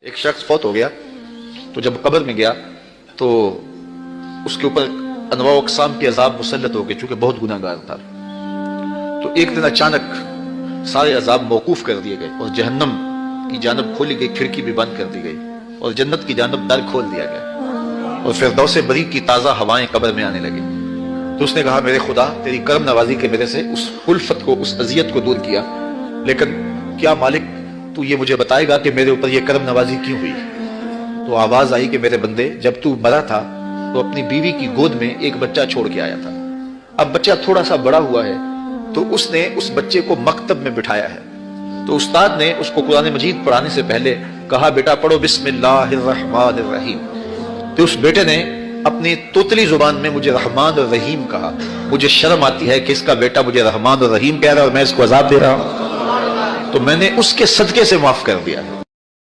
एक शख्स फौत हो गया तो जब कब्र में गया तो उसके ऊपर अनवा अक़साम के अजाब मुसल्लत हो गए, चूंकि बहुत गुनाहगार था। तो एक दिन अचानक सारे अजाब मौकूफ कर दिए गए और जहन्नम की जानब खोली गई खिड़की भी बंद कर दी गई और जन्नत की जानब दर खोल दिया गया और फिरदौस बरी की ताज़ा हवाएं कब्र में आने लगी। तो उसने कहा, मेरे खुदा, तेरी करम नवाजी के मेरे से उस उल्फत को, उस अजियत को दूर किया, लेकिन क्या मालिक तू ये मुझे बताएगा कि मेरे ऊपर ये करम नवाजी क्यों हुई? तो आवाज आई कि मेरे बंदे, जब तू मरा था तो अपनी बीवी की गोद में एक बच्चा छोड़ के आया था। अब बच्चा थोड़ा सा बड़ा हुआ है तो उसने उस बच्चे को मकतब में बिठाया है। तो उस्ताद ने उसको कुरान मजीद पढ़ाने से पहले कहा, बेटा पढ़ो बिस्मिल्लाहिर्रहमानिर्रहीम। तो उस बेटे ने अपनी तोतली जुबान में मुझे रहमान और रहीम कहा। मुझे शर्म आती है कि इसका बेटा मुझे रहमान और रहीम कह रहा है और मैं इसको अजाब दे रहा हूं। तो मैंने उसके सदके से माफ कर दिया।